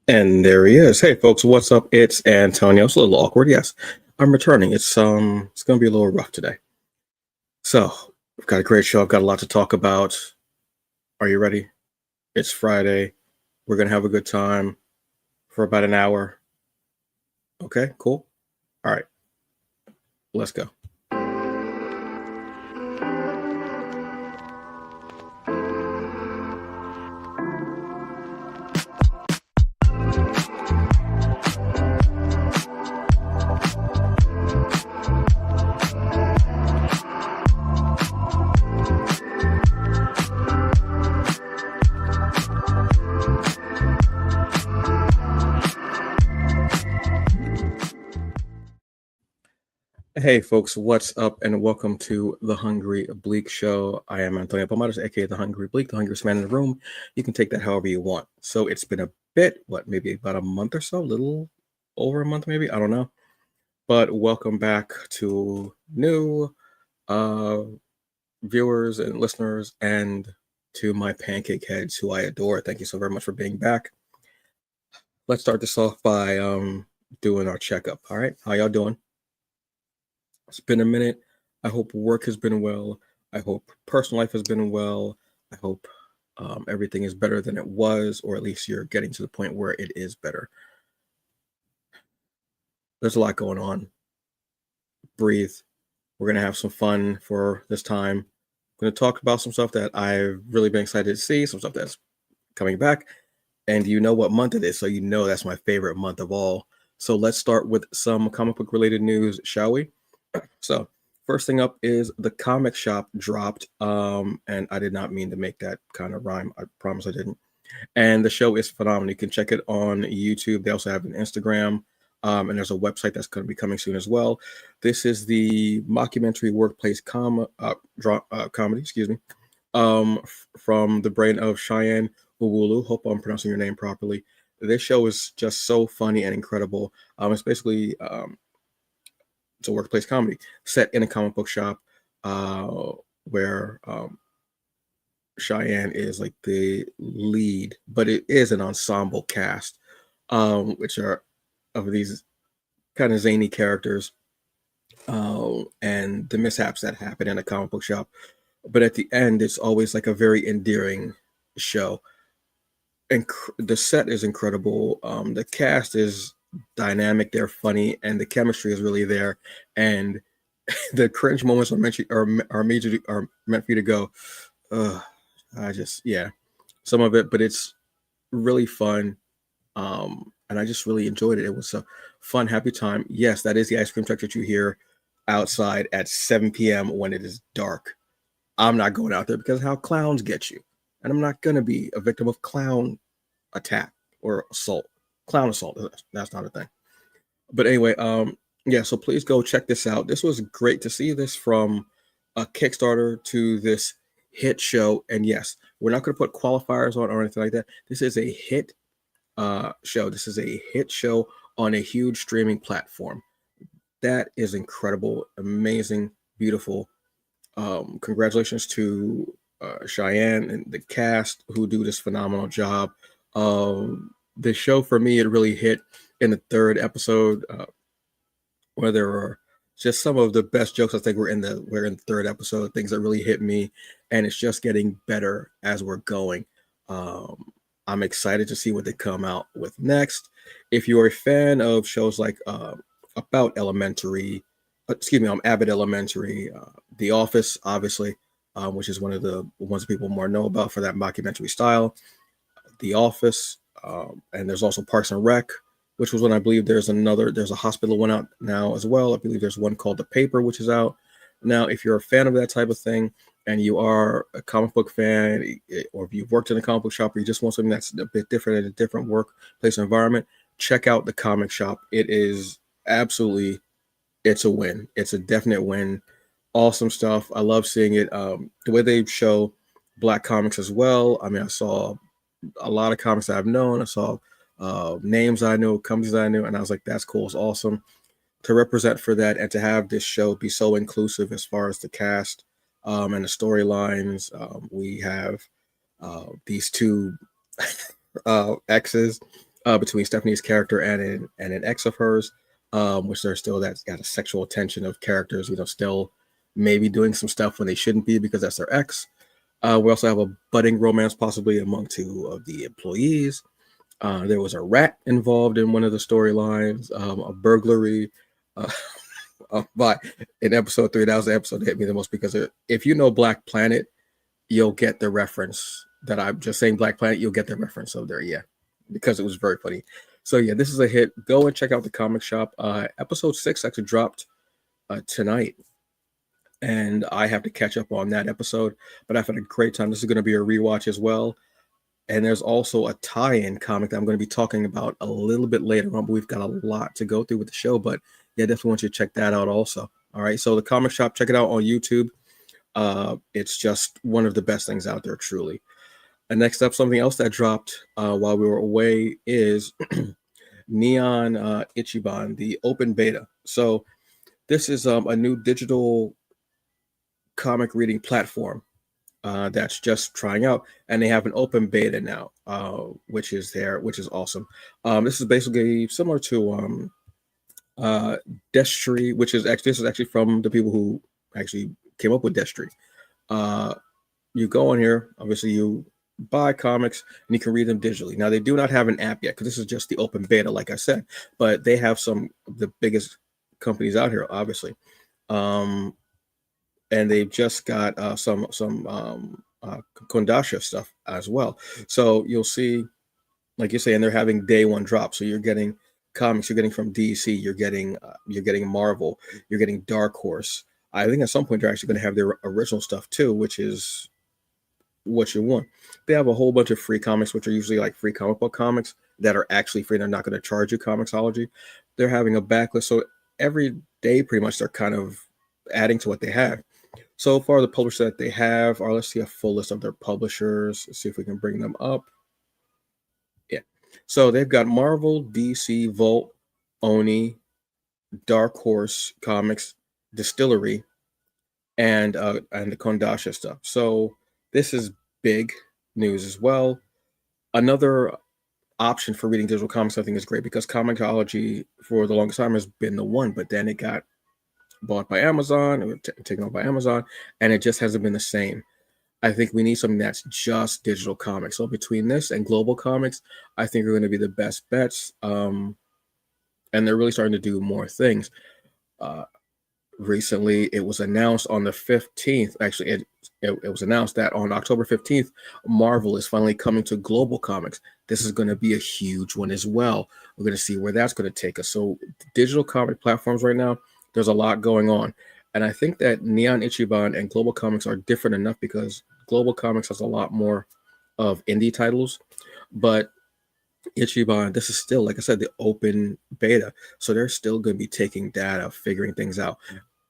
And there he is. Hey folks, what's up? It's Antonio. It's a little awkward, yes. I'm returning. It's gonna be a little rough today. So we've got a great show. I've got a lot to talk about. Are you ready? It's Friday. We're gonna have a good time for about an hour. Okay, cool. All right, let's go. Hey folks, what's up? And welcome to the Hungry Bleek Show. I am Antonio Pomadas, aka the Hungry Bleek, the hungriest man in the room. You can take that however you want. So it's been a bit, maybe about a month or so, a little over a month, maybe. I don't know. But welcome back to new uh, viewers and listeners, and to my pancake heads who I adore. Thank you so very much for being back. Let's start this off by doing our checkup. All right, how y'all doing? It's been a minute. I hope work has been well. I hope personal life has been well. I hope everything is better than it was, or at least you're getting to the point where it is better. There's a lot going on. Breathe. We're going to have some fun for this time. I'm going to talk about some stuff that I've really been excited to see, some stuff that's coming back. And you know what month it is, so you know that's my favorite month of all. So let's start with some comic book related news, shall we? So first thing up is the comic shop dropped, and I did not mean to make that kind of rhyme. I promise I didn't. And the show is phenomenal. You can check it on YouTube. They also have an Instagram, and there's a website that's going to be coming soon as well. This is the mockumentary workplace comedy, excuse me, from the brain of Cheyenne Uwulu. Hope I'm pronouncing your name properly. This show is just so funny and incredible. It's basically it's a workplace comedy set in a comic book shop, where Cheyenne is like the lead, but it is an ensemble cast, which are of these kind of zany characters, and the mishaps that happen in a comic book shop. But at the end, it's always like a very endearing show. And the set is incredible. The cast is dynamic. They're funny, and the chemistry is really there. And the cringe moments are meant are meant for you to go. I just some of it, but it's really fun. And I just really enjoyed it. It was a fun, happy time. Yes, that is the ice cream truck that you hear outside at 7 p.m. when it is dark. I'm not going out there because how clowns get you. And I'm not going to be a victim of clown attack or assault. Clown assault. That's not a thing. But anyway, yeah, so please go check this out. This was great to see this from a Kickstarter to this hit show. And yes, we're not going to put qualifiers on or anything like that. This is a hit show. This is a hit show on a huge streaming platform. That is incredible, amazing, beautiful. Congratulations to Cheyenne and the cast who do this phenomenal job. The show for me, it really hit in the third episode, where there were just some of the best jokes. I think we're in the third episode, things that really hit me, and it's just getting better as we're going. I'm excited to see what they come out with next. If you're a fan of shows like About Elementary, Abbott Elementary, The Office, obviously, which is one of the ones people more know about for that mockumentary style. The Office, and there's also Parks and Rec, which was when I believe there's a hospital one out now as well. I believe there's one called The Paper, which is out now. If you're a fan of that type of thing, and you are a comic book fan, or if you've worked in a comic book shop, or you just want something that's a bit different in a different workplace environment, check out the comic shop. It is absolutely, it's a win. It's a definite win. Awesome stuff. I love seeing it. The way they show Black comics as well. I mean, I saw a lot of comics that I've known. I saw names I knew, companies I knew, and I was like, that's cool. It's awesome to represent for that, and to have this show be so inclusive as far as the cast, and the storylines. We have these two exes between Stephanie's character and an ex of hers, which there's still that's got a sexual tension of characters, still maybe doing some stuff when they shouldn't be because that's their ex. We also have a budding romance possibly among two of the employees. There was a rat involved in one of the storylines, a burglary. Uh, but in episode 3, that was the episode that hit me the most because if you know Black Planet, you'll get the reference that I'm just saying. Black Planet, you'll get the reference of there, yeah, because it was very funny. So yeah, this is a hit. Go and check out the comic shop. Episode 6 actually dropped tonight, and I have to catch up on that episode. But I've had a great time. This is going to be a rewatch as well. And there's also a tie-in comic that I'm going to be talking about a little bit later on, but we've got a lot to go through with the show. But yeah, definitely want you to check that out also. All right, so the comic shop, check it out on YouTube. It's just one of the best things out there, truly. And next up, something else that dropped while we were away is Neon Ichiban, the open beta. So this is a new digital comic reading platform that's just trying out, and they have an open beta now, which is awesome. This is basically similar to Destry, this is actually from the people who actually came up with Destry. You go on here, obviously you buy comics and you can read them digitally. Now they do not have an app yet because this is just the open beta, like I said, but they have some of the biggest companies out here, obviously. And they've just got some Kondasha stuff as well. So you'll see, like you're saying, they're having day one drop. So you're getting comics, you're getting from DC, you're getting Marvel, you're getting Dark Horse. I think at some point they're actually going to have their original stuff too, which is what you want. They have a whole bunch of free comics, which are usually like free comic book comics that are actually free. They're not going to charge you Comixology. They're having a backlist. So every day, pretty much, they're kind of adding to what they have. So far, the publishers that they have are, let's see a full list of their publishers. Let's see if we can bring them up. Yeah. So they've got Marvel, DC, Volt, Oni, Dark Horse Comics, Distillery, and the Kondasha stuff. So this is big news as well. Another option for reading digital comics, I think, is great because Comixology for the longest time has been the one, but then it got bought by Amazon, or taken over by Amazon, and it just hasn't been the same. I think we need something that's just digital comics. So between this and global comics, I think are going to be the best bets. And they're really starting to do more things. Recently, it was announced on the 15th. Actually, it was announced that on October 15th, Marvel is finally coming to global comics. This is going to be a huge one as well. We're going to see where that's going to take us. So digital comic platforms right now, there's a lot going on. And I think that Neon Ichiban and Global Comics are different enough because Global Comics has a lot more of indie titles. But Ichiban, this is still, like I said, the open beta. So they're still going to be taking data, figuring things out.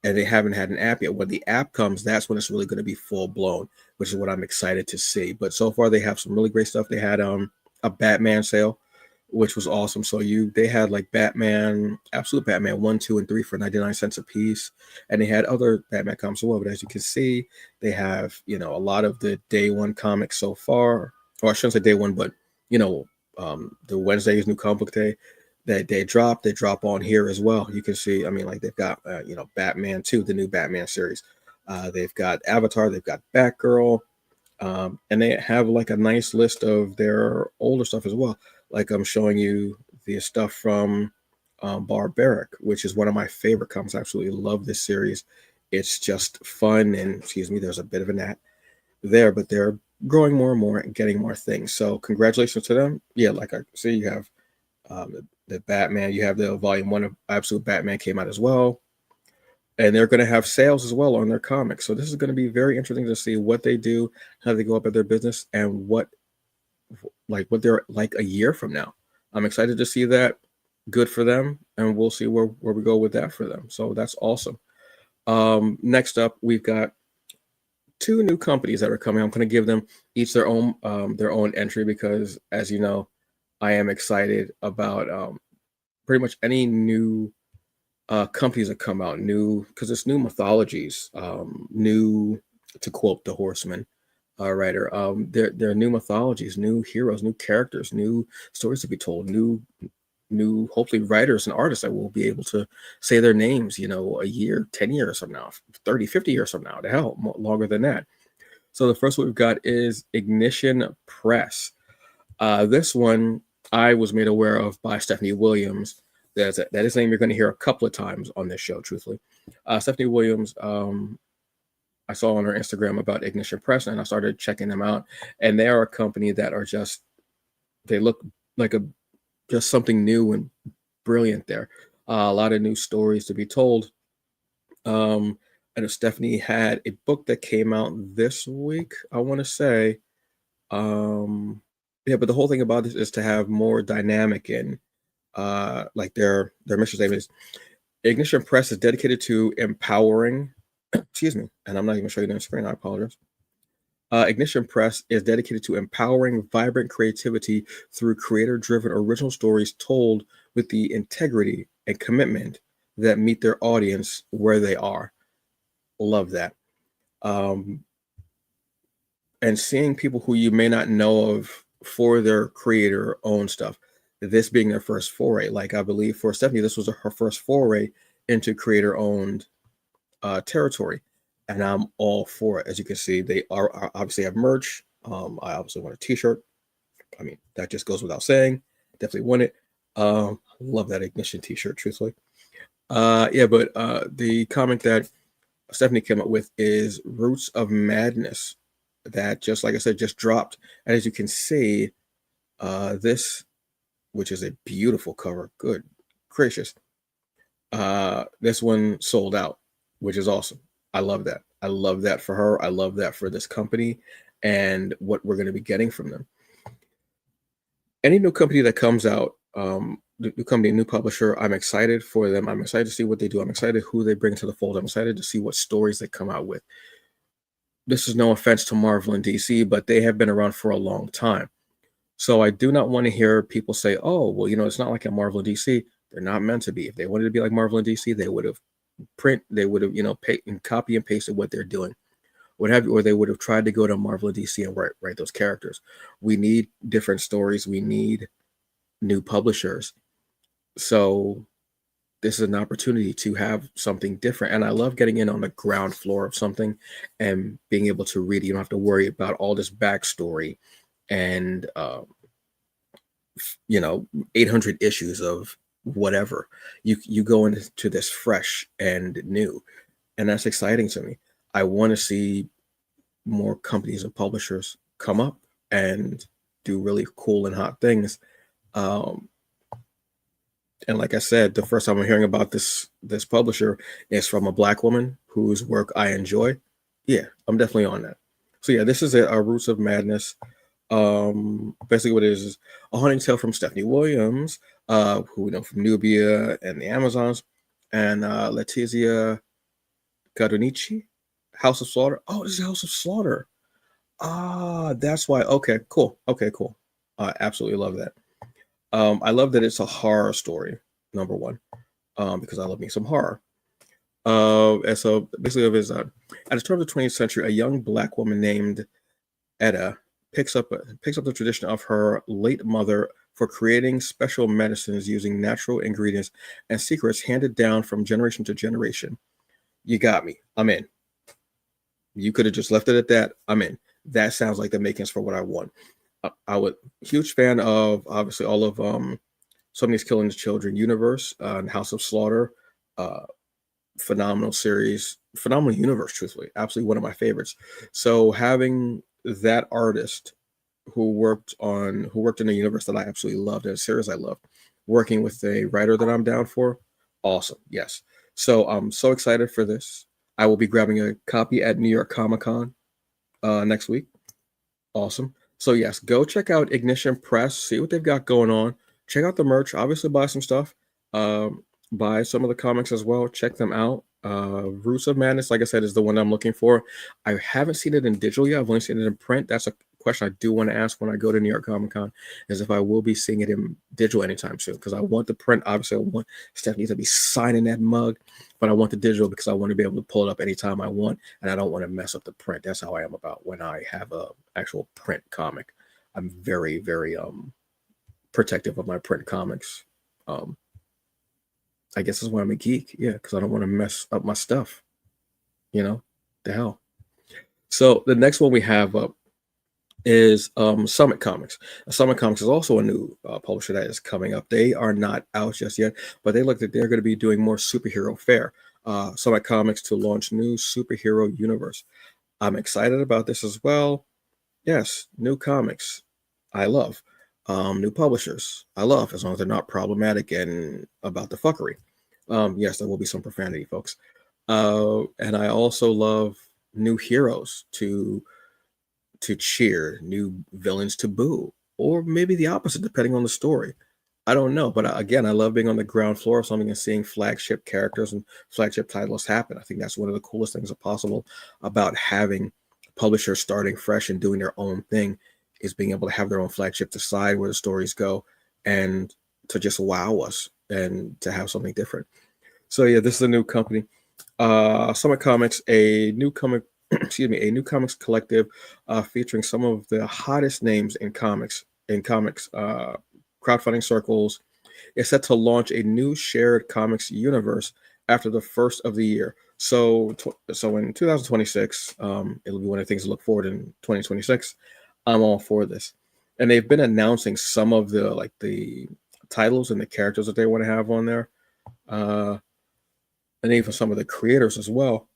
And they haven't had an app yet. When the app comes, that's when it's really going to be full blown, which is what I'm excited to see. But so far, they have some really great stuff. They had a Batman sale, which was awesome. So they had like Batman, Absolute Batman 1, 2, and 3 for 99 cents a piece. And they had other Batman comics as well. But as you can see, they have, a lot of the day one comics so far. Or I shouldn't say day one, but, the Wednesday is New Comic Book Day that they drop on here as well. You can see, like they've got, Batman 2, the new Batman series. They've got Avatar, they've got Batgirl. And they have like a nice list of their older stuff as well. Like I'm showing you the stuff from Barbaric, which is one of my favorite comics. I absolutely love this series. It's just fun, and there's a bit of a gnat there, but they're growing more and more and getting more things. So congratulations to them. Yeah, like I see, you have the Batman. You have the volume 1 of Absolute Batman came out as well. And they're going to have sales as well on their comics. So this is going to be very interesting to see what they do, how they go about their business, and what they're like a year from now. I'm excited to see that. Good for them. And we'll see where we go with that for them. So that's awesome. Next up, we've got 2 new companies that are coming. I'm going to give them each their own entry because, as you know, I am excited about pretty much any new companies that come out, new, because it's new mythologies, new, to quote the Horseman, writer. There are new mythologies, new heroes, new characters, new stories to be told, new hopefully writers and artists that will be able to say their names, a year, 10 years from now, 30, 50 years from now, the hell, longer than that. So the first one we've got is Ignition Press. This one I was made aware of by Stephanie Williams. That is a name you're going to hear a couple of times on this show, truthfully. Stephanie Williams, I saw on her Instagram about Ignition Press, and I started checking them out. And they are a company that are they look like just something new and brilliant there. A lot of new stories to be told. I know Stephanie had a book that came out this week, I want to say. Yeah, but the whole thing about this is to have more dynamic in like their mission statement is Ignition Press is dedicated to empowering, excuse me, and I'm not even showing you the screen, I apologize. Ignition Press is dedicated to empowering vibrant creativity through creator-driven original stories told with the integrity and commitment that meet their audience where they are. Love that. And seeing people who you may not know of for their creator-owned stuff, this being their first foray. Like I believe for Stephanie, this was her first foray into creator-owned territory. And I'm all for it. As you can see, they are obviously have merch. I obviously want a t-shirt. I mean, that just goes without saying. Definitely want it. Love that Ignition t-shirt, truthfully. Yeah, but the comic that Stephanie came up with is Roots of Madness. That, just like I said, just dropped. And as you can see, this, which is a beautiful cover, good gracious, this one sold out, which is awesome. I love that. I love that for her. I love that for this company and what we're going to be getting from them. Any new company that comes out, new company, new publisher, I'm excited for them. I'm excited to see what they do. I'm excited who they bring to the fold. I'm excited to see what stories they come out with. This is no offense to Marvel and DC, but they have been around for a long time. So I do not want to hear people say, oh, well, it's not like a Marvel and DC. They're not meant to be. If they wanted to be like Marvel and DC, they would have pay and copy and pasted what they're doing, what have you, or they would have tried to go to Marvel and DC and write those characters. We need different stories. We need new publishers. So this is an opportunity to have something different. And I love getting in on the ground floor of something and being able to read it. You don't have to worry about all this backstory and 800 issues of whatever. You go into this fresh and new, and that's exciting to me. I want to see more companies and publishers come up and do really cool and hot things. And like I said, the first time I'm hearing about this publisher is from a Black woman whose work I enjoy. Yeah, I'm definitely on that. So yeah, this is a Roots of Madness. Basically what it is a hunting tale from Stephanie Williams, who we know from Nubia and the Amazons, and Letizia Gadonici, House of Slaughter. Oh, this is House of Slaughter. That's why. Okay, cool. I absolutely love that. I love that it's a horror story, number one, because I love me some horror. And so basically, at the turn of the 20th century, a young Black woman named Etta picks up the tradition of her late mother for creating special medicines using natural ingredients and secrets handed down from generation to generation. You got me. I'm in. You could have just left it at that. I'm in. That sounds like the makings for what I want. I would huge fan of obviously all of Somebody's Killing the Children universe, and House of Slaughter, phenomenal series, phenomenal universe, truthfully, absolutely one of my favorites. So having that artist who worked in a universe that I absolutely loved and a series I loved, working with a writer that I'm down for, awesome. Yes. So I'm so excited for this. I will be grabbing a copy at New York Comic Con next week. Awesome. So yes, go check out Ignition Press, see what they've got going on. Check out the merch. Obviously, buy some stuff. Buy some of the comics as well. Check them out. Roots of Madness, like I said, is the one I'm looking for. I haven't seen it in digital yet. I've only seen it in print. That's question I do want to ask when I go to New York Comic Con is if I will be seeing it in digital anytime soon, because I want the print. Obviously, I want Stephanie to be signing that mug, but I want the digital because I want to be able to pull it up anytime I want, and I don't want to mess up the print. That's how I am about when I have a actual print comic. I'm very, very protective of my print comics. I guess that's why I'm a geek. Yeah, because I don't want to mess up my stuff. The hell. So the next one we have up is Summit Comics. Summit Comics is also a new publisher that is coming up. They are not out just yet, but they look like they're going to be doing more superhero fare. Summit Comics to launch new superhero universe. I'm excited about this as well. Yes, new comics. I love. New publishers. I love, as long as they're not problematic and about the fuckery. Yes, there will be some profanity, folks. And I also love new heroes to cheer, new villains to boo, or maybe the opposite, depending on the story. I don't know, but again, I love being on the ground floor of something and seeing flagship characters and flagship titles happen. I think that's one of the coolest things possible about having publishers starting fresh and doing their own thing, is being able to have their own flagship, decide where the stories go, and to just wow us and to have something different. So yeah, this is a new company. Summit Comics, a new comic, excuse me, a new comics collective featuring some of the hottest names in comics. Crowdfunding circles is set to launch a new shared comics universe after the first of the year. So in 2026, it'll be one of the things to look forward in 2026. I'm all for this, and they've been announcing some of the titles and the characters that they want to have on there, and even some of the creators as well.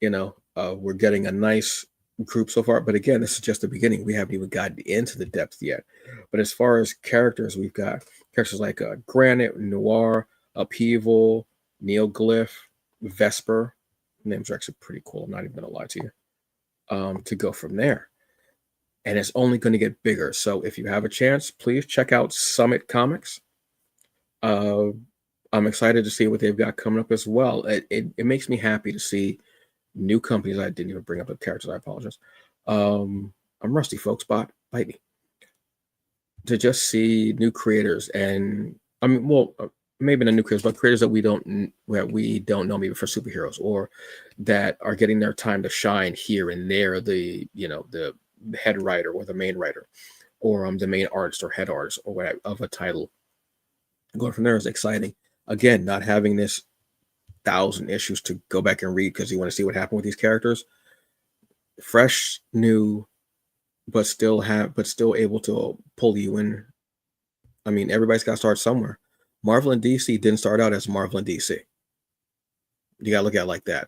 We're getting a nice group so far, but again, this is just the beginning. We haven't even gotten into the depth yet. But as far as characters, we've got characters like Granite, Noir, Upheaval, Neoglyph, Vesper. Names are actually pretty cool. I'm not even gonna lie to you. To go from there, and it's only going to get bigger. So if you have a chance, please check out Summit Comics. I'm excited to see what they've got coming up as well. It makes me happy to see new companies. I didn't even bring up the characters. I apologize. I'm rusty, folks. Bite me. To just see new creators, and I mean, well, maybe not new creators, but creators that we don't know, maybe for superheroes, or that are getting their time to shine here and there. The head writer or the main writer, or the main artist or head artist or whatever of a title. Going from there is exciting. Again, not having this 1,000 issues to go back and read because you want to see what happened with these characters. Fresh, new, but still able to pull you in. I mean, everybody's got to start somewhere. Marvel and DC didn't start out as Marvel and DC. You got to look at it like that.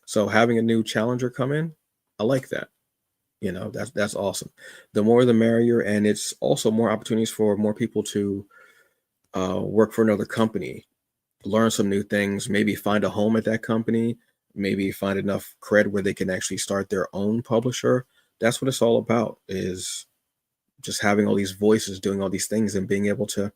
So having a new challenger come in, I like that. That's awesome. The more the merrier, and it's also more opportunities for more people to work for another company, learn some new things, maybe find a home at that company, maybe find enough cred where they can actually start their own publisher. That's what it's all about, is just having all these voices doing all these things and being able to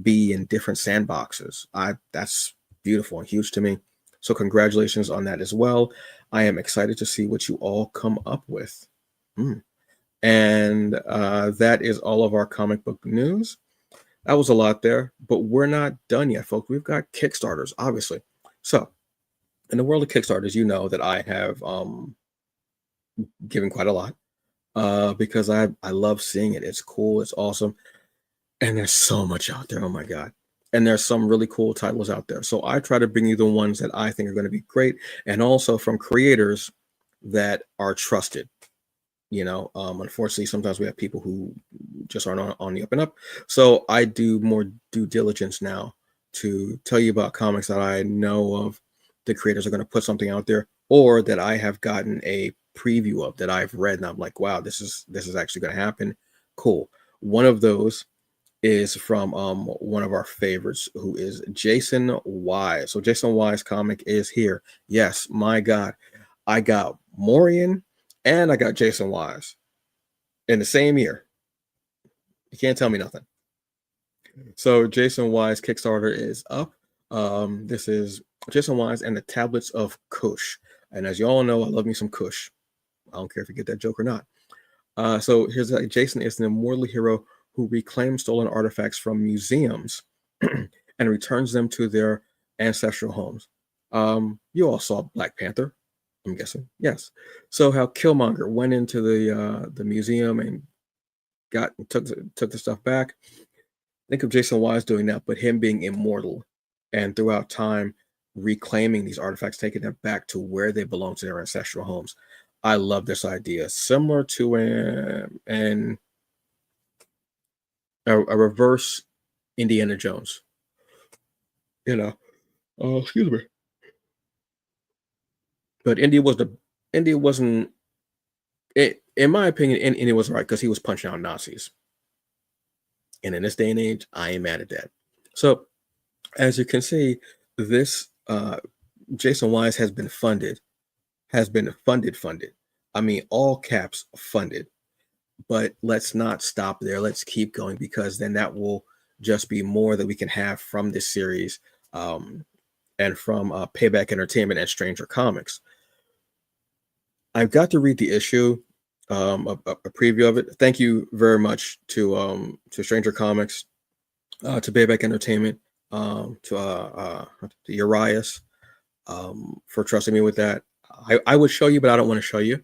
be in different sandboxes. That's beautiful and huge to me. So congratulations on that as well. I am excited to see what you all come up with. And that is all of our comic book news. That was a lot there, but we're not done yet, folks. We've got Kickstarters, obviously. So in the world of Kickstarters, you know that I have given quite a lot because I love seeing it. It's cool. It's awesome. And there's so much out there. Oh, my God. And there's some really cool titles out there. So I try to bring you the ones that I think are going to be great, and also from creators that are trusted. Unfortunately, sometimes we have people who just aren't on the up and up. So I do more due diligence now to tell you about comics that I know of, the creators are going to put something out there, or that I have gotten a preview of, that I've read and I'm like, wow, this is actually going to happen. Cool. One of those is from one of our favorites, who is Jaycen Wise. So Jaycen Wise comic is here. Yes, my God, I got Morian and I got Jaycen Wise in the same year. You can't tell me nothing. So Jaycen Wise Kickstarter is up. This is Jaycen Wise and the Tablets of Kush. And as you all know, I love me some Kush. I don't care if you get that joke or not. So here's like Jaycen is an immortal hero who reclaims stolen artifacts from museums and returns them to their ancestral homes. You all saw Black Panther, I'm guessing. Yes. So how Killmonger went into the museum and took the stuff back. Think of Jaycen Wise doing that, but him being immortal and throughout time reclaiming these artifacts, taking them back to where they belong to their ancestral homes. I love this idea. Similar to a reverse Indiana Jones. You know, excuse me. But India wasn't. In my opinion, India was right because he was punching out Nazis. And in this day and age, I ain't mad at that. So as you can see, this Jaycen Wise has been funded. I mean, all caps funded. But let's not stop there. Let's keep going because then that will just be more that we can have from this series and from Payback Entertainment and Stranger Comics. I've got to read the issue, a preview of it. Thank you very much to Stranger Comics, to Payback Entertainment, to Urias, for trusting me with that. I would show you, but I don't want to show you.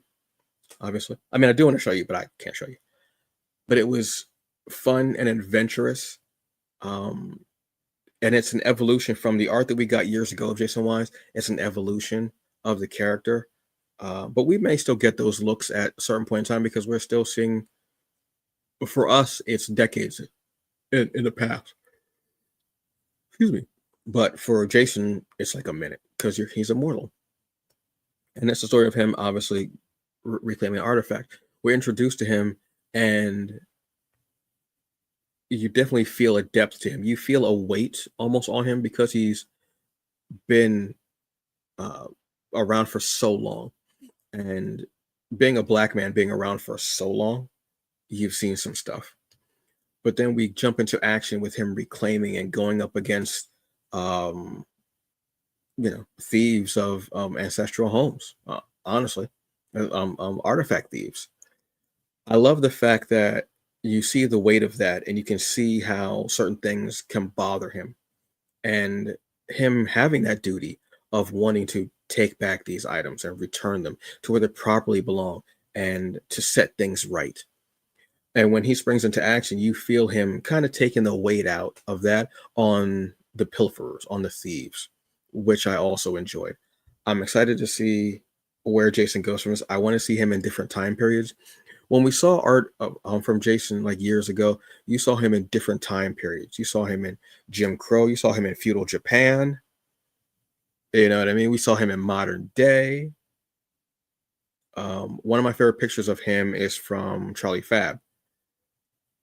Obviously, I mean I do want to show you, but I can't show you. But it was fun and adventurous, and it's an evolution from the art that we got years ago of Jaycen Wise. It's an evolution of the character. But we may still get those looks at a certain point in time because we're still seeing, for us, it's decades in the past. Excuse me. But for Jaycen, it's like a minute because he's immortal. And that's the story of him, obviously, reclaiming an artifact. We're introduced to him, and you definitely feel a depth to him. You feel a weight almost on him because he's been around for so long. And being a black man, being around for so long, you've seen some stuff. But then we jump into action with him reclaiming and going up against, thieves of ancestral homes. Honestly, artifact thieves. I love the fact that you see the weight of that, and you can see how certain things can bother him, and him having that duty of wanting to take back these items and return them to where they properly belong and to set things right. And when he springs into action, you feel him kind of taking the weight out of that on the pilferers, on the thieves, which I also enjoyed. I'm excited to see where Jaycen goes from this. I want to see him in different time periods. When we saw art from Jaycen like years ago, you saw him in different time periods. You saw him in Jim Crow. You saw him in feudal Japan. You know what I mean? We saw him in modern day. One of my favorite pictures of him is from Charlie Fab.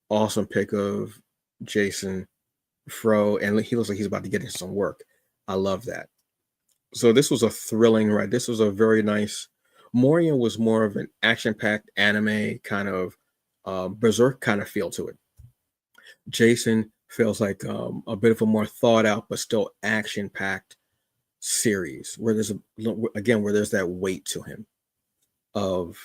Awesome pic of Jaycen Fro, and he looks like he's about to get into some work. I love that. So this was a thrilling ride. This was a very nice. Moria was more of an action-packed anime kind of berserk kind of feel to it. Jaycen feels like a bit of a more thought out but still action-packed series where there's where there's that weight to him of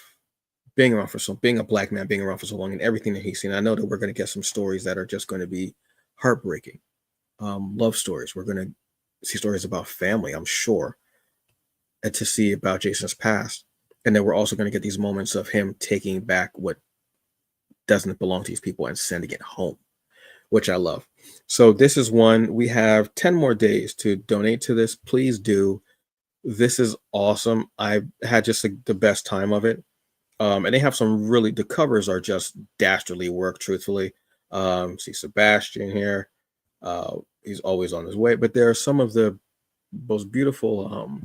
being a black man being around for so long and everything that he's seen. I know that we're going to get some stories that are just going to be heartbreaking, love stories. We're going to see stories about family, I'm sure, and to see about Jaycen's past. And then we're also going to get these moments of him taking back what doesn't belong to these people and sending it home, which I love. So this is one. We have 10 more days to donate to this. Please do. This is awesome. I had just the best time of it. And they have the covers are just dastardly work, truthfully. See Sebastian here. He's always on his way. But there are some of the most beautiful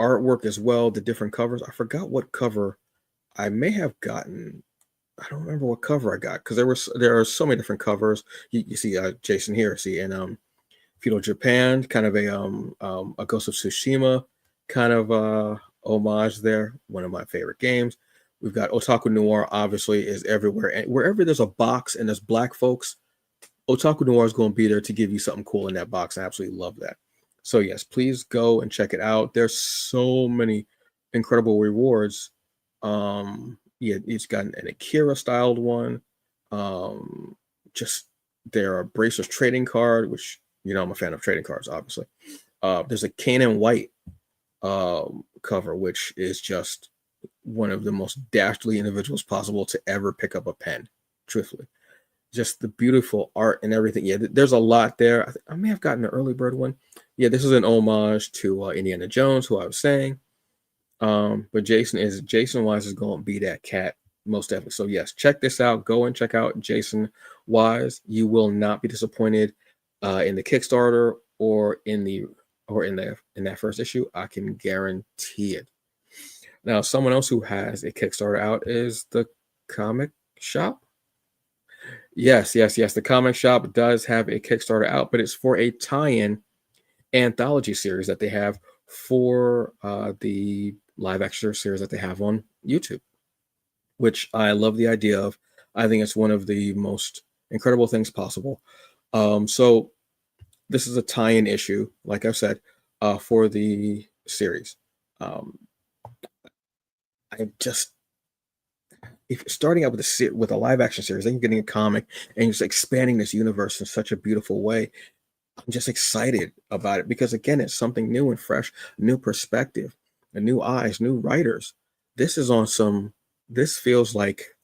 artwork as well, the different covers. I forgot what cover I may have gotten. I don't remember what cover I got because there are so many different covers. You see Jaycen here, see, and feudal Japan, kind of a Ghost of Tsushima kind of homage there. One of my favorite games. We've got Otaku Noir, obviously, is everywhere. And wherever there's a box and there's black folks, Otaku Noir is going to be there to give you something cool in that box. I absolutely love that. So yes, please go and check it out. There's so many incredible rewards Yeah, he's got an Akira styled one. Um, just their Bracers trading card, which I'm a fan of trading cards, obviously. There's a Kanan White cover, which is just one of the most dastardly individuals possible to ever pick up a pen. Truthfully, just the beautiful art and everything. Yeah, there's a lot there. I may have gotten an early bird one. Yeah, this is an homage to Indiana Jones, who I was saying. But Jaycen Wise is going to be that cat most definitely. So yes, check this out. Go and check out Jaycen Wise. You will not be disappointed in the Kickstarter or in that first issue. I can guarantee it. Now, someone else who has a Kickstarter out is the Comic Shop. Yes, yes, yes. The Comic Shop does have a Kickstarter out, but it's for a tie-in anthology series that they have for the live action series that they have on YouTube, which I love the idea of. I think it's one of the most incredible things possible. So this is a tie-in issue, like I've said, for the series. I just if starting out with a live action series, then you're getting a comic and just expanding this universe in such a beautiful way. I'm just excited about it because again, it's something new and fresh, new perspective, and new eyes, new writers. This is on some. This feels like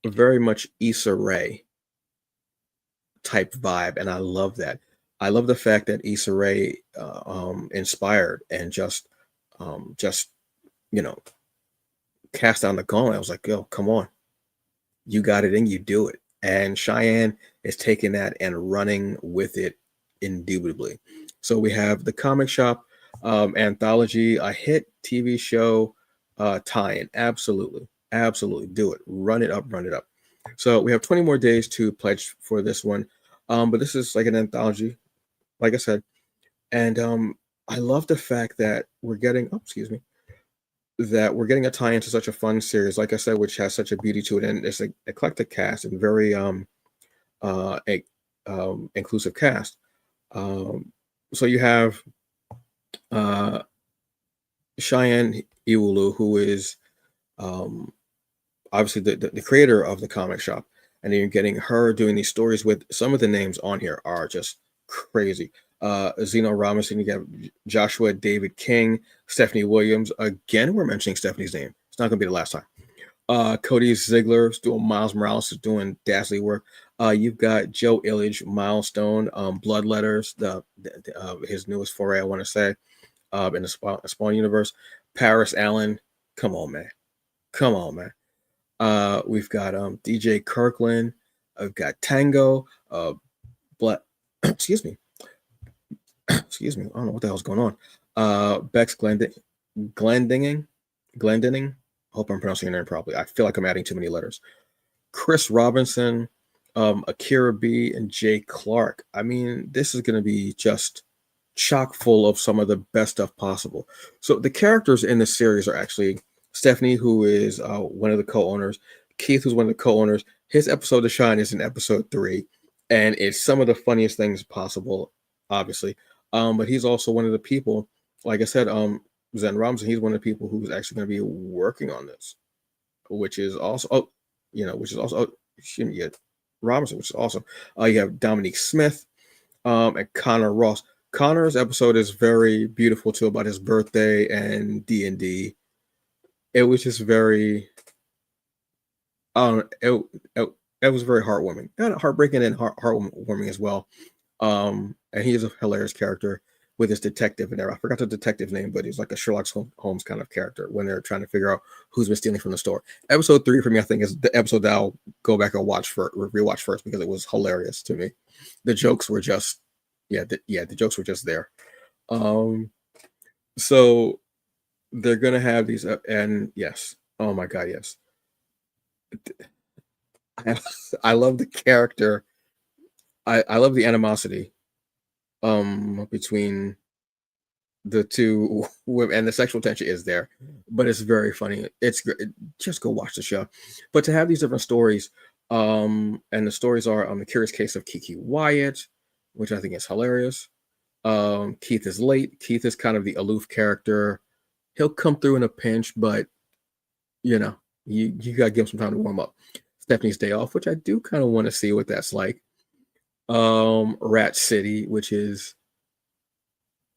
very much Issa Rae type vibe, and I love that. I love the fact that Issa Rae inspired and just you know cast down the gauntlet. I was like, yo, come on, you got it and you do it. And Cheyenne is taking that and running with it indubitably. So we have the Comic Shop anthology, a hit TV show tie-in. Absolutely. Absolutely. Do it. Run it up, run it up. So we have 20 more days to pledge for this one. But this is like an anthology, like I said. And I love the fact that we're getting, a tie into such a fun series, like I said, which has such a beauty to it, and it's an eclectic cast and very a, inclusive cast. So you have Cheyenne Iwulu, who is obviously the creator of the Comic Shop, and then you're getting her doing these stories with some of the names on here are just crazy. Zeno Robinson, you got Joshua David King, Stephanie Williams. Again, we're mentioning Stephanie's name. It's not going to be the last time. Cody Ziegler's doing Miles Morales is doing dastardly work. You've got Joe Illidge, Milestone, Blood Letters, his newest foray, I want to say, in the Spawn universe. Paris Allen, come on, man. Come on, man. We've got DJ Kirkland. I've got Tango. Excuse me. Excuse me. I don't know what the hell's going on. Bex Glendinning. I hope I'm pronouncing your name properly. I feel like I'm adding too many letters. Chris Robinson, Akira B, and Jay Clark. I mean, this is going to be just chock full of some of the best stuff possible. So the characters in the series are actually Stephanie, who is one of the co-owners, Keith, who's one of the co-owners. His episode to shine is in episode 3, and it's some of the funniest things possible, obviously. But he's also one of the people, like I said, Zen Robinson, he's one of the people who's actually going to be working on this, which is also, Robinson, which is awesome. You have Dominique Smith and Connor Ross. Connor's episode is very beautiful too, about his birthday and D&D. It was just very, it was very heartwarming, kind of heartbreaking and heartwarming as well. And he's a hilarious character with his detective in there. I forgot the detective name, but he's like a Sherlock Holmes kind of character when they're trying to figure out who's been stealing from the store. Episode 3 for me, I think, is the episode that I'll go back and rewatch first because it was hilarious to me. The jokes were just, the jokes were just there. So they're gonna have these, and yes, oh my god, yes. I love the character. I love the animosity between the two women, and the sexual tension is there, but it's very funny. It's just go watch the show. But to have these different stories, and the stories are the Curious Case of Kiki Wyatt, which I think is hilarious. Keith is late. Keith is kind of the aloof character. He'll come through in a pinch, but You gotta give them some time to warm up. Stephanie's Day Off, which I do kind of want to see what that's like. Rat City, which is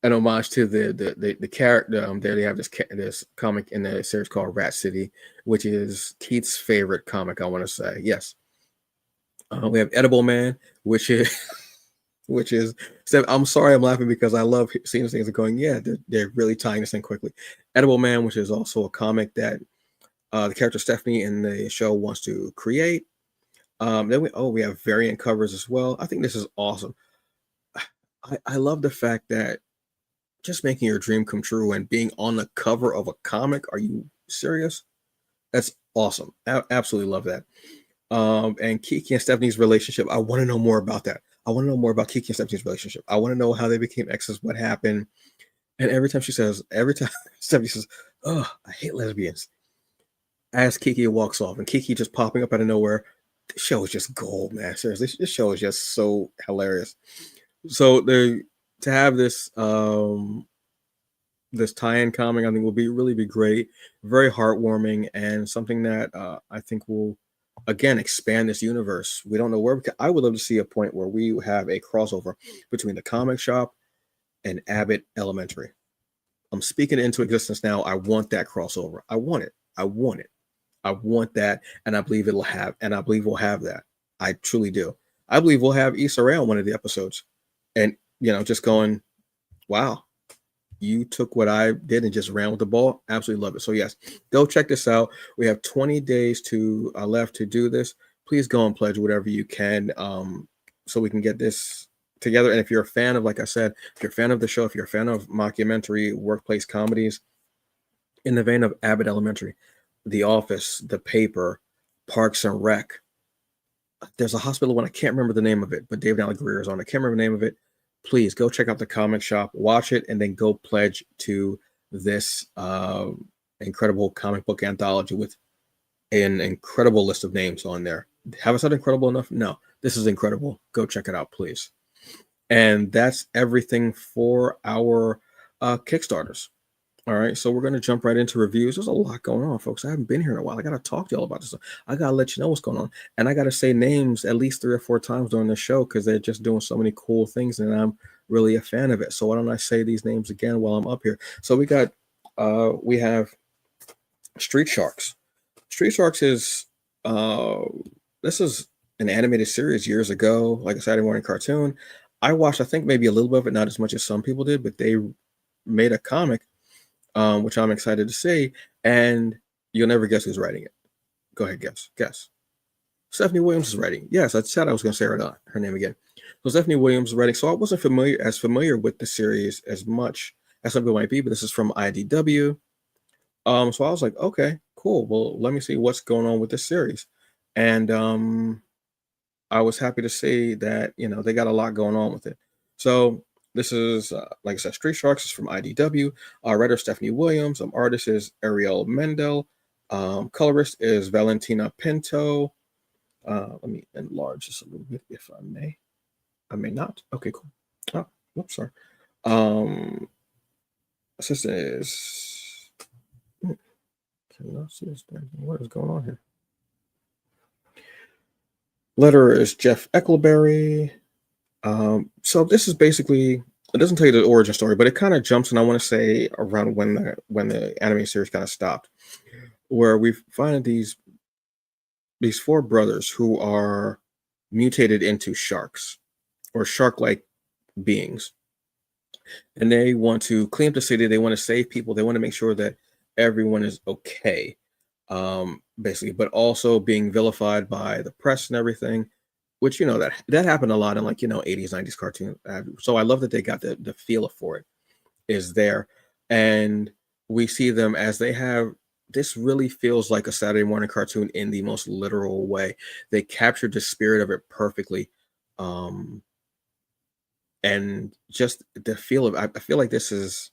an homage to the character. There they have this comic in the series called Rat City, which is Keith's favorite comic. I want to say yes. We have Edible Man, which is which is. So I'm sorry, I'm laughing because I love seeing these things and going, yeah, they're really tying this in quickly. Edible Man, which is also a comic that the character Stephanie in the show wants to create. Then we have variant covers as well. I think this is awesome. I love the fact that just making your dream come true and being on the cover of a comic. Are you serious? That's awesome. I absolutely love that. And Kiki and Stephanie's relationship. I want to know more about that. I want to know more about Kiki and Stephanie's relationship. I want to know how they became exes, what happened. And every time Stephanie says, "Oh, I hate lesbians," as Kiki walks off, and Kiki just popping up out of nowhere. The show is just gold, man. Seriously, this show is just so hilarious. So to have this tie-in comic, I think will really be great, very heartwarming, and something that I think will again expand this universe. We don't know where. I would love to see a point where we have a crossover between the comic shop and Abbott Elementary. I'm speaking it into existence now. I want that crossover. I want it. I want it. I want that, and I believe we'll have that. I truly do. I believe we'll have Issa Rae on one of the episodes, and just going, wow, you took what I did and just ran with the ball. Absolutely love it. So yes, go check this out. We have 20 days to left to do this. Please go and pledge whatever you can, so we can get this together. And if you're a fan of, like I said, if you're a fan of the show, if you're a fan of mockumentary workplace comedies in the vein of Abbott Elementary, The Office, The Paper, Parks and Rec. There's a hospital one. I can't remember the name of it, but David Allen Greer is on. I can't remember the name of it. Please go check out the comic shop, watch it, and then go pledge to this incredible comic book anthology with an incredible list of names on there. Have I said incredible enough? No, this is incredible. Go check it out, please. And that's everything for our Kickstarters. All right, so we're going to jump right into reviews. There's a lot going on, folks. I haven't been here in a while. I got to talk to y'all about this stuff. I got to let you know what's going on. And I got to say names at least 3 or 4 times during the show because they're just doing so many cool things, and I'm really a fan of it. So why don't I say these names again while I'm up here? So we have Street Sharks. Street Sharks is this is an animated series years ago, like a Saturday morning cartoon. I watched, I think maybe a little bit of it, not as much as some people did, but they made a comic, which I'm excited to see. And you'll never guess who's writing it. Go ahead, guess. Stephanie Williams is writing. Yes, I said I was going to say her name again. So Stephanie Williams is writing. So I wasn't familiar with the series as much as some people might be, but this is from IDW. So I was like, okay, cool. Well, let me see what's going on with this series. And I was happy to see that, they got a lot going on with it. So this is, like I said, Street Sharks is from IDW. Writer Stephanie Williams. Artist is Ariel Mendel. Colorist is Valentina Pinto. Let me enlarge this a little bit if I may. I may not. Okay, cool. Oh, whoops, sorry. Assistant is... Cannot see this thing. What is going on here? Letterer is Jeff Eckleberry. So this is basically, it doesn't tell you the origin story, but it kind of jumps, and I want to say around when the anime series kind of stopped, where we find these 4 brothers who are mutated into sharks or shark-like beings, and they want to clean up the city. They want to save people. They want to make sure that everyone is okay, basically, but also being vilified by the press and everything, which that happened a lot in 80s 90s cartoon. So I love that they got the feel for it is there, and we see them as they have. This really feels like a Saturday morning cartoon in the most literal way. They captured the spirit of it perfectly, and just the feel of. I feel like this was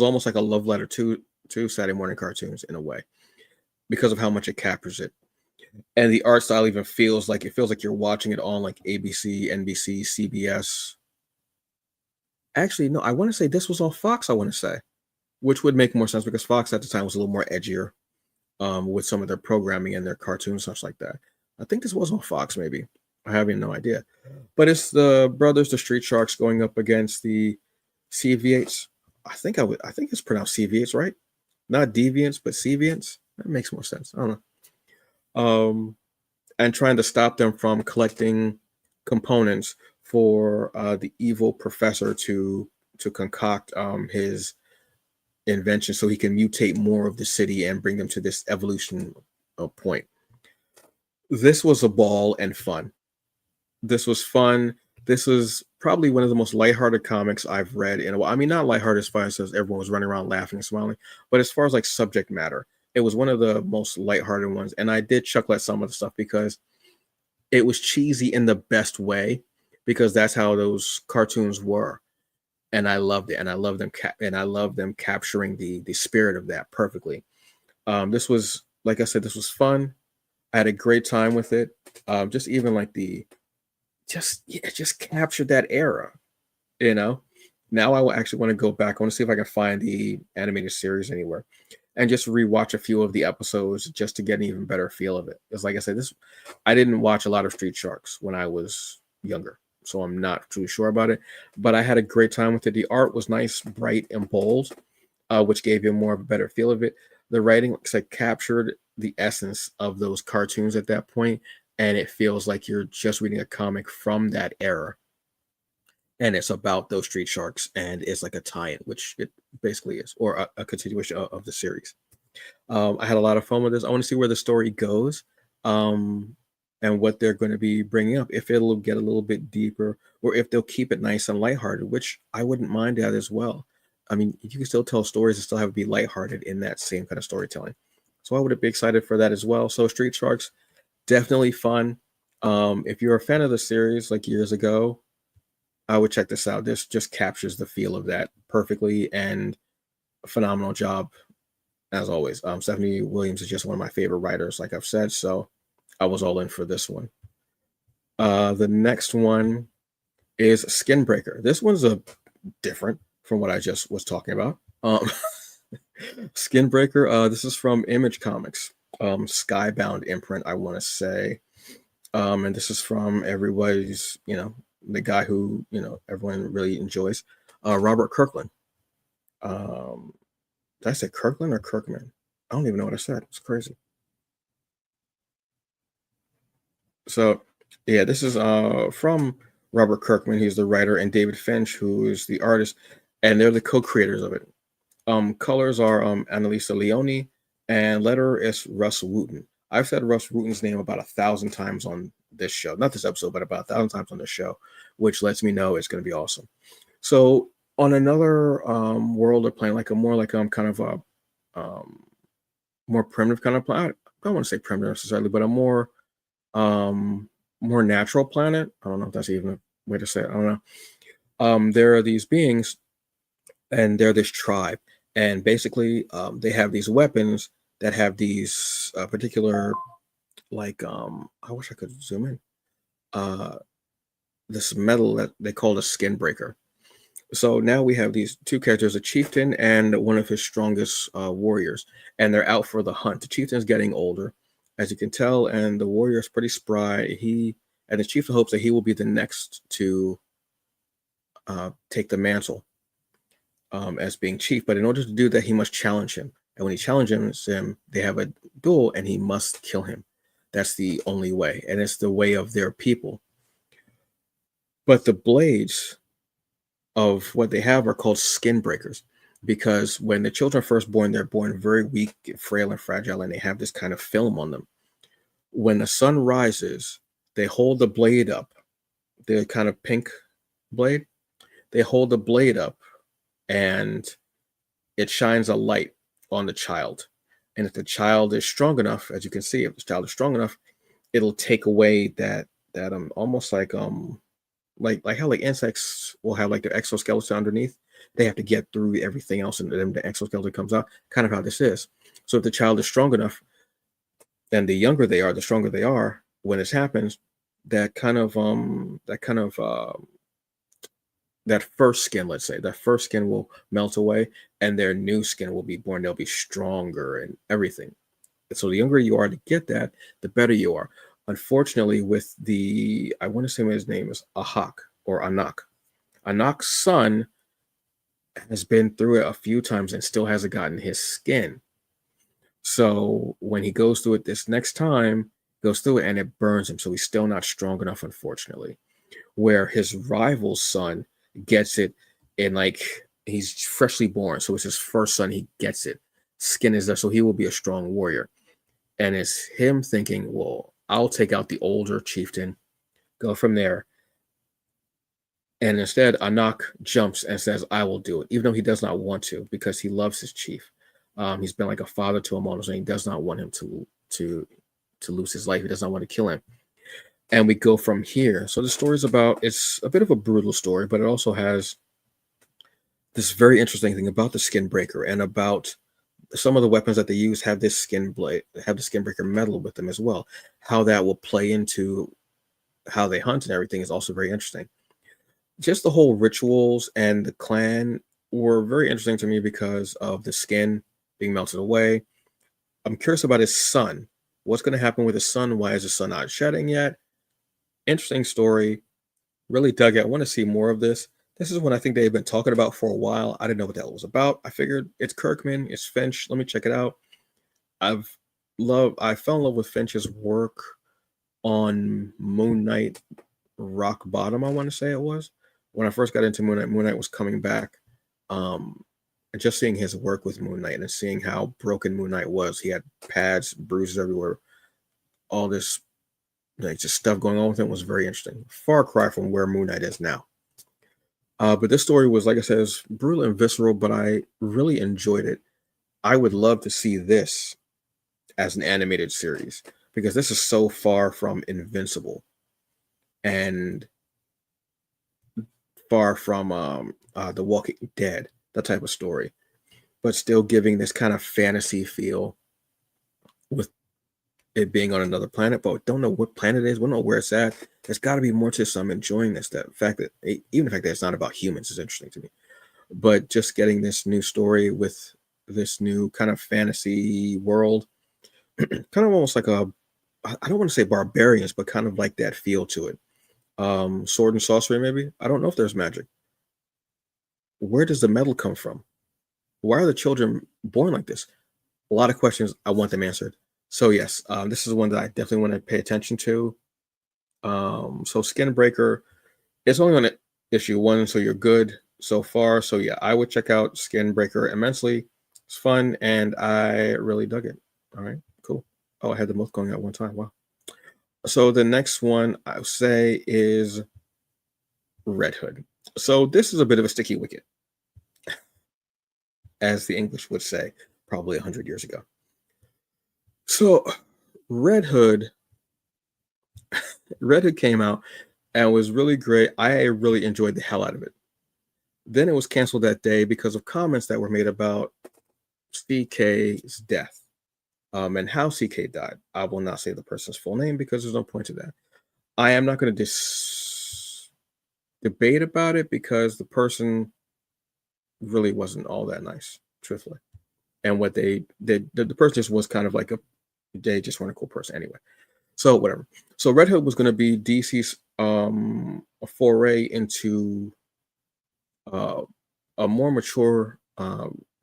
almost like a love letter to Saturday morning cartoons in a way, because of how much it captures it. And the art style even feels like you're watching it on like ABC, NBC, CBS. Actually, no, I want to say this was on Fox, I want to say, which would make more sense because Fox at the time was a little more edgier. with some of their programming and their cartoons, such like that. I think this was on Fox, maybe. I have no idea. But it's the brothers, the Street Sharks, going up against the CVH. I think it's pronounced CVH, right? Not deviants, but CVants. That makes more sense. I don't know. And trying to stop them from collecting components for the evil professor to concoct his invention so he can mutate more of the city and bring them to this evolution point. This was a ball and fun. This was fun. This was probably one of the most lighthearted comics I've read in a while. I mean, not lighthearted as far as everyone was running around laughing and smiling, but as far as like subject matter, it was one of the most lighthearted ones. And I did chuckle at some of the stuff because it was cheesy in the best way, because that's how those cartoons were. And I loved it. And I love them capturing the spirit of that perfectly. This was, like I said, this was fun. I had a great time with it. Just even like it just captured that era, you know. Now I actually want to go back. I want to see if I can find the animated series anywhere and just rewatch a few of the episodes just to get an even better feel of it. Because like I said, I didn't watch a lot of Street Sharks when I was younger, so I'm not too sure about it. But I had a great time with it. The art was nice, bright, and bold, which gave you more of a better feel of it. The writing, like I said, captured the essence of those cartoons at that point, and it feels like you're just reading a comic from that era. And it's about those Street Sharks, and it's like a tie-in, which it basically is, or a continuation of the series. I had a lot of fun with this. I want to see where the story goes, and what they're going to be bringing up. If it'll get a little bit deeper, or if they'll keep it nice and lighthearted, which I wouldn't mind that as well. I mean, you can still tell stories and still have it be lighthearted in that same kind of storytelling. So I would be excited for that as well. So Street Sharks, definitely fun. If you're a fan of the series like years ago, I would check this out. This just captures the feel of that perfectly, and a phenomenal job as always. Stephanie Williams is just one of my favorite writers, like I've said, so I was all in for this one. The next one is Skinbreaker. This one's a different from what I just was talking about. Skinbreaker. This is from Image Comics, Skybound imprint, I want to say. And this is from everybody's, the guy who, everyone really enjoys, Robert Kirkland. Did I say Kirkland or Kirkman? I don't even know what I said. It's crazy. So, yeah, this is from Robert Kirkman. He's the writer, and David Finch, who is the artist, and they're the co-creators of it. Colors are Annalisa Leone, and letter is Russ Wooten. I've said Russ Wooten's name about 1,000 times on this show, not this episode, but about 1,000 times on this show, which lets me know it's going to be awesome. So on another world of playing, like a more like kind of a more primitive kind of planet. I don't want to say primitive necessarily, but a more natural planet. I don't know if that's even a way to say it. I don't know. There are these beings, and they're this tribe, and basically they have these weapons that have these particular, like I wish I could zoom in. This metal that they call a Skinbreaker. So now we have these two characters, a chieftain and one of his strongest warriors, and they're out for the hunt. The chieftain's getting older, as you can tell, and the warrior is pretty spry. And the chieftain hopes that he will be the next to take the mantle as being chief. But in order to do that, he must challenge him. And when he challenges him, they have a duel, and he must kill him. That's the only way, and it's the way of their people. But the blades of what they have are called skin breakers, because when the children are first born, they're born very weak, frail, and fragile, and they have this kind of film on them. When the sun rises, they hold the blade up, the kind of pink blade. They hold the blade up, and it shines a light on the child. And if the child is strong enough, as you can see, if the child is strong enough, it'll take away that almost like how like insects will have like their exoskeleton underneath. They have to get through everything else, and then the exoskeleton comes out. Kind of how this is. So if the child is strong enough, then the younger they are, the stronger they are. When this happens, that first skin, let's say, that first skin will melt away, and their new skin will be born. They'll be stronger and everything. So the younger you are to get that, the better you are. Unfortunately, with the, I want to say his name is Ahak or Anak. Anak's son has been through it a few times and still hasn't gotten his skin. So when he goes through it this next time, goes through it and it burns him. So he's still not strong enough, unfortunately. Where his rival's son gets it and like he's freshly born. So it's his first son, he gets it. Skin is there, so he will be a strong warrior. And it's him thinking, well, I'll take out the older chieftain, go from there. And instead, Anak jumps and says, I will do it, even though he does not want to, because he loves his chief. He's been like a father to him almost, and he does not want him to lose his life. He does not want to kill him. And we go from here. So the story is about, it's a bit of a brutal story, but it also has this very interesting thing about the Skinbreaker and about some of the weapons that they use have this Skinbreaker metal with them as well. How that will play into how they hunt and everything is also very interesting. Just the whole rituals and the clan were very interesting to me because of the skin being melted away. I'm curious about his son. What's going to happen with his son? Why is his son not shedding yet? Interesting story. Really dug it. I want to see more of this. This is one I think they've been talking about for a while. I didn't know what that was about. I figured it's Kirkman, it's Finch. Let me check it out. I fell in love with Finch's work on Moon Knight Rock Bottom, I want to say it was. When I first got into Moon Knight was coming back. And just seeing his work with Moon Knight and seeing how broken Moon Knight was. He had pads, bruises everywhere. All this like just stuff going on with him was very interesting. Far cry from where Moon Knight is now. But this story was, like I said, it was brutal and visceral, but I really enjoyed it. I would love to see this as an animated series because this is so far from Invincible and far from The Walking Dead, that type of story, but still giving this kind of fantasy feel with it being on another planet, but don't know what planet it is. We don't know where it's at. There's got to be more to this. I'm enjoying this. That fact that even the fact that it's not about humans is interesting to me. But just getting this new story with this new kind of fantasy world, kind of almost like a, I don't want to say barbarians, but kind of like that feel to it. Sword and sorcery, maybe. I don't know if there's magic. Where does the metal come from? Why are the children born like this? A lot of questions. I want them answered. So yes, this is one that I definitely want to pay attention to. So Skinbreaker, it's only on issue 1, so you're good so far. So yeah, I would check out Skinbreaker immensely. It's fun, and I really dug it. All right, cool. Oh, I had them both going at one time. Wow. So the next one I would say is Red Hood. So this is a bit of a sticky wicket, as the English would say, probably 100 years ago. So Red Hood came out and was really great. I really enjoyed the hell out of it. Then it was canceled that day because of comments that were made about CK's death and how CK died. I will not say the person's full name because there's no point to that. I am not going to debate about it because the person really wasn't all that nice, truthfully. And what the person just was kind of like they just weren't a cool person anyway. So whatever. So Red Hood was going to be DC's a foray into a more mature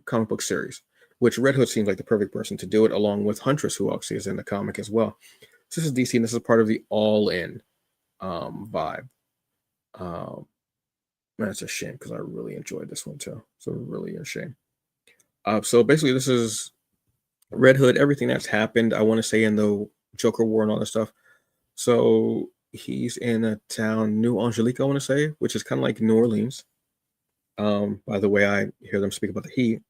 comic book series, which Red Hood seems like the perfect person to do it, along with Huntress, who actually is in the comic as well. So this is DC, and this is part of the all-in vibe. Man, it's a shame because I really enjoyed this one too. So really a shame. So basically, this is Red Hood. Everything that's happened, I want to say, in the Joker War and all that stuff. So he's in a town, New Angelique, I want to say, which is kind of like New Orleans. By the way, I hear them speak about the heat.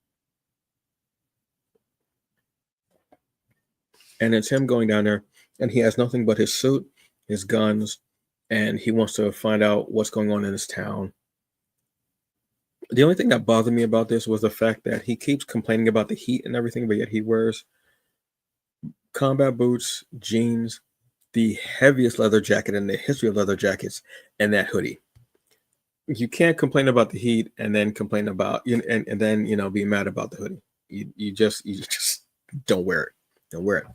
And it's him going down there, and he has nothing but his suit, his guns, and he wants to find out what's going on in his town. The only thing that bothered me about this was the fact that he keeps complaining about the heat and everything, but yet he wears combat boots, jeans, the heaviest leather jacket in the history of leather jackets, and that hoodie. You can't complain about the heat and then complain about and then be mad about the hoodie. You just don't wear it. and wear it.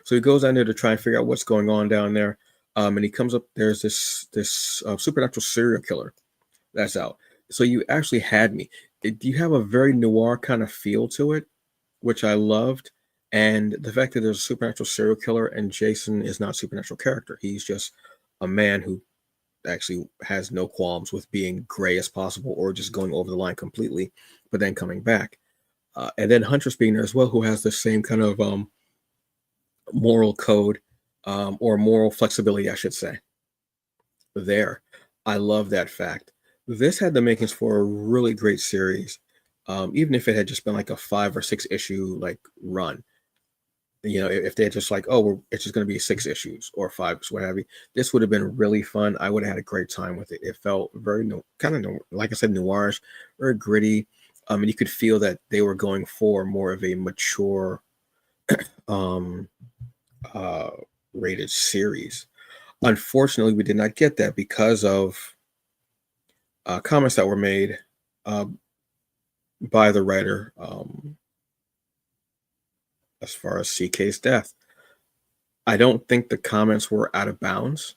So he goes down there to try and figure out what's going on down there. And he comes up. There's this supernatural serial killer that's out. So you actually had me. You have a very noir kind of feel to it, which I loved. And the fact that there's a supernatural serial killer and Jaycen is not a supernatural character. He's just a man who actually has no qualms with being gray as possible or just going over the line completely, but then coming back. And then Huntress being there as well, who has the same kind of moral code or moral flexibility, I should say. There, I love that fact. This had the makings for a really great series, even if it had just been like a 5 or 6 issue like run. You know, if they had just like, oh, it's just going to be 6 issues or 5, what have you, this would have been really fun. I would have had a great time with it. It felt very kind of like I said, noirish, very gritty. And you could feel that they were going for more of a mature um rated series. Unfortunately, we did not get that because of comments that were made uh, by the writer as far as CK's death. I don't think the comments were out of bounds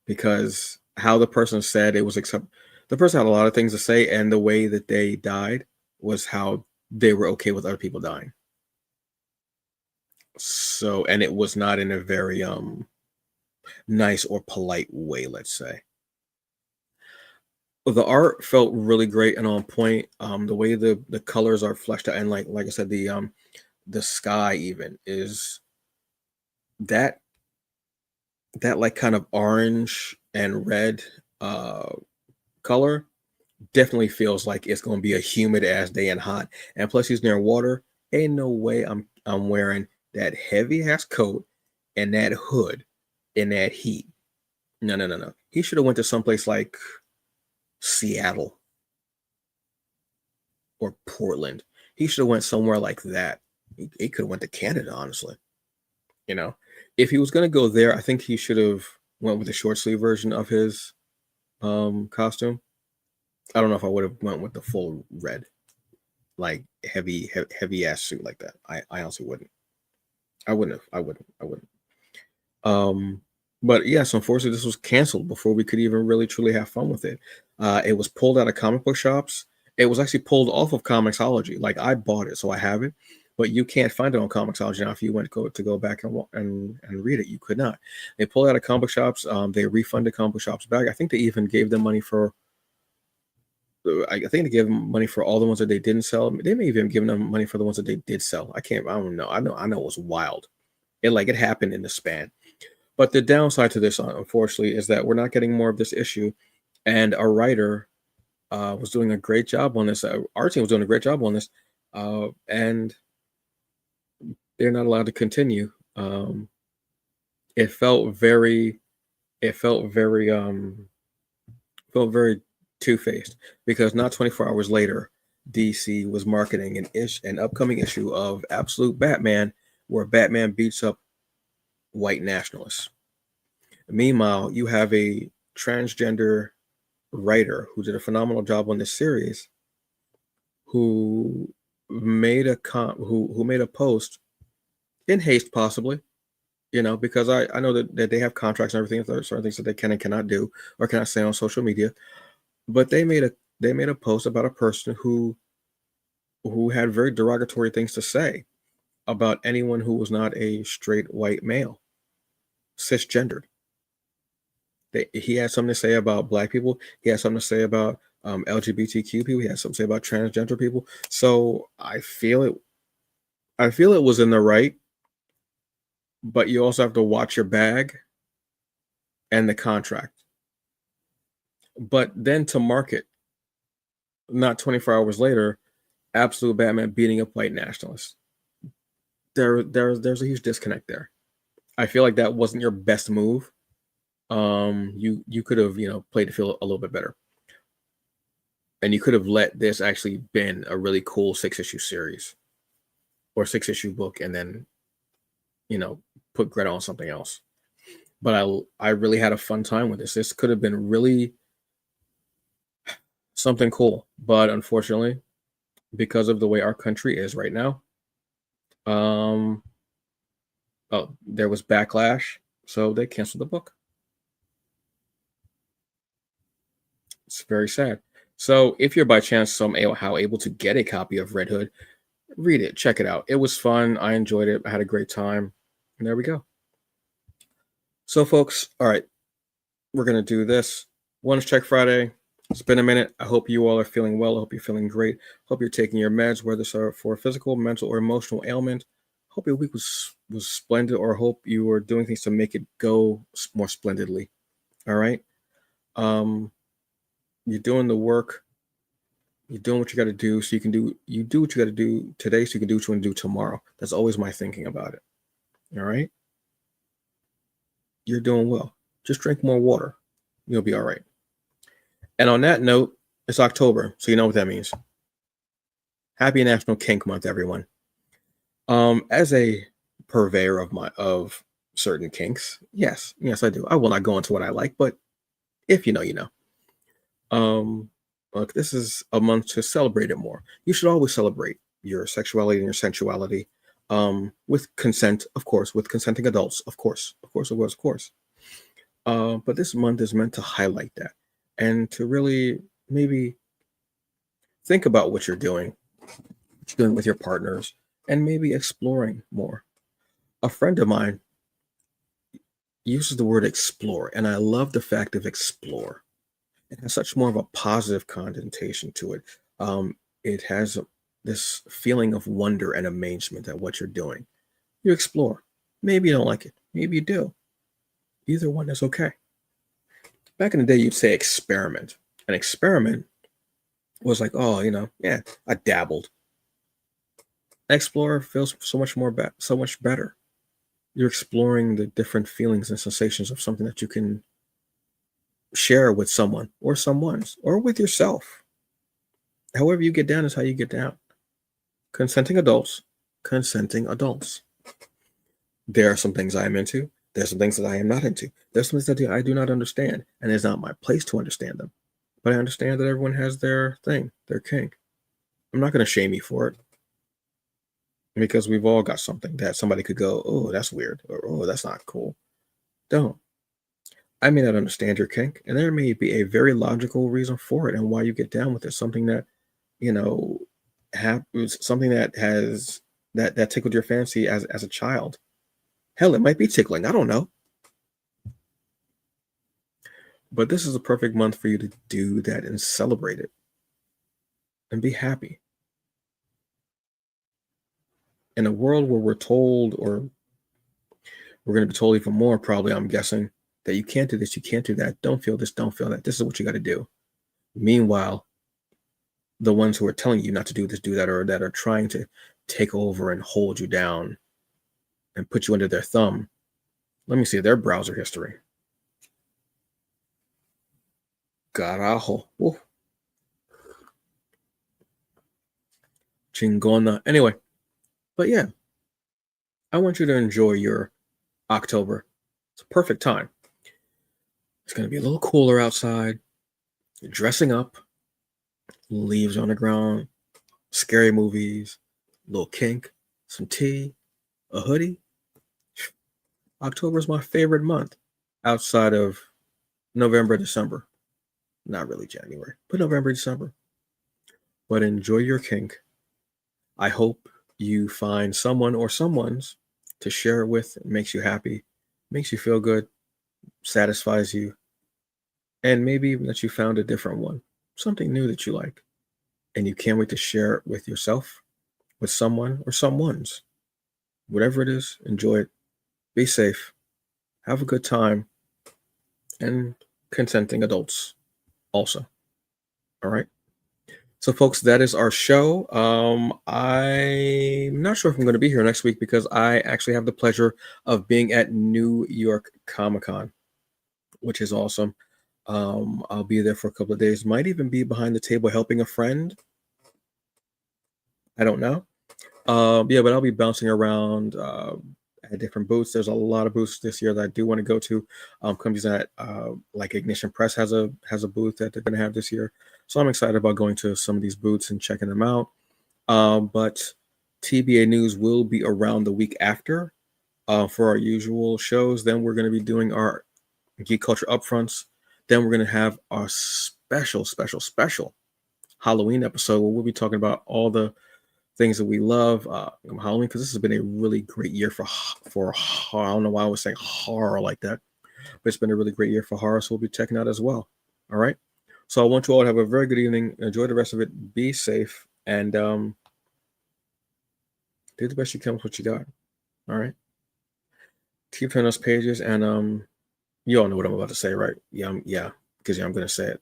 because how the person said it was, except the person had a lot of things to say, and the way that they died was how they were okay with other people dying. So, and it was not in a very nice or polite way, let's say. The art felt really great and on point. The way the colors are fleshed out, and like I said, the sky even is that like kind of orange and red color definitely feels like it's going to be a humid ass day and hot. And plus, he's near water. Ain't no way I'm wearing that heavy ass coat and that hood in that heat. No, no, no, no. He should have went to someplace like Seattle or Portland. He should have went somewhere like that. He could have went to Canada, honestly. You know, if he was going to go there, I think he should have went with the short sleeve version of his costume. I don't know if I would have went with the full red, like heavy ass suit like that. I honestly wouldn't. I wouldn't have. I wouldn't. I wouldn't. Um, but yes, unfortunately, this was canceled before we could even really truly have fun with it. It was pulled out of comic book shops. It was actually pulled off of Comixology. Like I bought it, so I have it, but you can't find it on Comixology now. If you went to go back and read it, you could not. They pulled out of comic book shops. They refunded comic book shops back. I think they even gave them money for. I think they gave them money for all the ones that they didn't sell. They may even have given them money for the ones that they did sell. I can't. I don't know. I know it was wild. It happened in the span. But the downside to this, unfortunately, is that we're not getting more of this issue. And our writer was doing a great job on this. Our team was doing a great job on this, and they're not allowed to continue. It felt very, it felt very two-faced because not 24 hours later, DC was marketing an upcoming issue of Absolute Batman, where Batman beats up white nationalists. Meanwhile, you have a transgender writer who did a phenomenal job on this series, who made who made a post in haste, possibly, because I know that they have contracts and everything. There are certain things that they can and cannot do or cannot say on social media, but they made a post about a person who had very derogatory things to say about anyone who was not a straight white male, cisgendered. He had something to say about Black people. He had something to say about LGBTQ people. He had something to say about transgender people. So I feel it. I feel it was in the right, but you also have to watch your bag and the contract. But then to market, not 24 hours later, Absolute Batman beating up white nationalists. There's a huge disconnect there. I feel like that wasn't your best move. You could have played the field a little bit better, and you could have let this actually been a really cool 6-issue series or 6-issue book, and then put Greta on something else. But I really had a fun time with this. This could have been really something cool, but unfortunately, because of the way our country is right now, Um, oh, there was backlash, so they canceled the book. It's very sad. So if you're by chance somehow able to get a copy of Red Hood, read it, check it out. It was fun. I enjoyed it. I had a great time. And there we go. So, folks, all right, we're gonna do this. Wellness Check Friday. It's been a minute. I hope you all are feeling well. I hope you're feeling great. Hope you're taking your meds, whether it's for a physical, mental, or emotional ailment. Hope your week was splendid, or hope you are doing things to make it go more splendidly. All right. Um, you're doing the work. You're doing what you got to do, so you do what you got to do today, so you can do what you want to do tomorrow. That's always my thinking about it. All right. You're doing well. Just drink more water. You'll be all right. And on that note, it's October, so you know what that means. Happy National Kink Month, everyone. As a purveyor of certain kinks, yes, I do. I will not go into what I like, but if you know, you know. Look, this is a month to celebrate it more. You should always celebrate your sexuality and your sensuality, with consent, of course, with consenting adults, of course, of course. But this month is meant to highlight that and to really maybe think about what you're doing with your partners, and maybe exploring more. A friend of mine uses the word explore, and I love the fact of explore. It has such more of a positive connotation to it. It has this feeling of wonder and amazement at what you're doing. You explore. Maybe you don't like it. Maybe you do. Either one is okay. Back in the day, you'd say experiment. An experiment was like, oh, yeah, I dabbled. Explorer feels so much better. You're exploring the different feelings and sensations of something that you can share with someone or someone's or with yourself. However you get down is how you get down. Consenting adults, consenting adults. There are some things I am into. There's some things that I am not into. There's some things that I do not understand, and it's not my place to understand them. But I understand that everyone has their thing, their kink. I'm not going to shame you for it, because we've all got something that somebody could go, oh, that's weird, or oh, that's not cool. Don't. I may not understand your kink, and there may be a very logical reason for it and why you get down with it. Something that, you know, happens, something that has that tickled your fancy as a child. Hell, it might be tickling. I don't know. But this is a perfect month for you to do that and celebrate it and be happy. In a world where we're told, or we're going to be told even more, probably, I'm guessing, that you can't do this, you can't do that, don't feel this, don't feel that. This is what you got to do. Meanwhile, the ones who are telling you not to do this, do that, or that are trying to take over and hold you down and put you under their thumb, let me see their browser history. Carajo. Woo. Chingona. Anyway, but yeah, I want you to enjoy your October. It's a perfect time. It's going to be a little cooler outside. You're dressing up, leaves on the ground, scary movies, a little kink, some tea, a hoodie. October is my favorite month outside of November, December. Not really January, but November, December. But enjoy your kink. I hope you find someone or someone's to share it with. It makes you happy, makes you feel good, satisfies you, and maybe even that you found a different one, something new that you like, and you can't wait to share it with yourself, with someone or someone's. Whatever it is, enjoy it. Be safe. Have a good time. And consenting adults also. All right. So, folks, that is our show. I'm not sure if I'm going to be here next week, because I actually have the pleasure of being at New York Comic Con, which is awesome. I'll be there for a couple of days. Might even be behind the table helping a friend. I don't know. Yeah, but I'll be bouncing around at different booths. There's a lot of booths this year that I do want to go to. Companies that like Ignition Press has a booth that they're going to have this year. So I'm excited about going to some of these booths and checking them out. But TBA news will be around the week after for our usual shows. Then we're going to be doing our geek culture upfronts. Then we're going to have our special Halloween episode where we'll be talking about all the things that we love Halloween, because this has been a really great year for horror. I don't know why I was saying horror like that, but it's been a really great year for horror, so we'll be checking out as well. All right, so I want you all to have a very good evening. Enjoy the rest of it. Be safe, and do the best you can with what you got. All right, keep turning those pages, and you all know what I'm about to say, right? Yeah, because I'm gonna say it.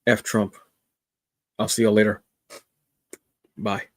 F Trump. I'll see y'all later. Bye.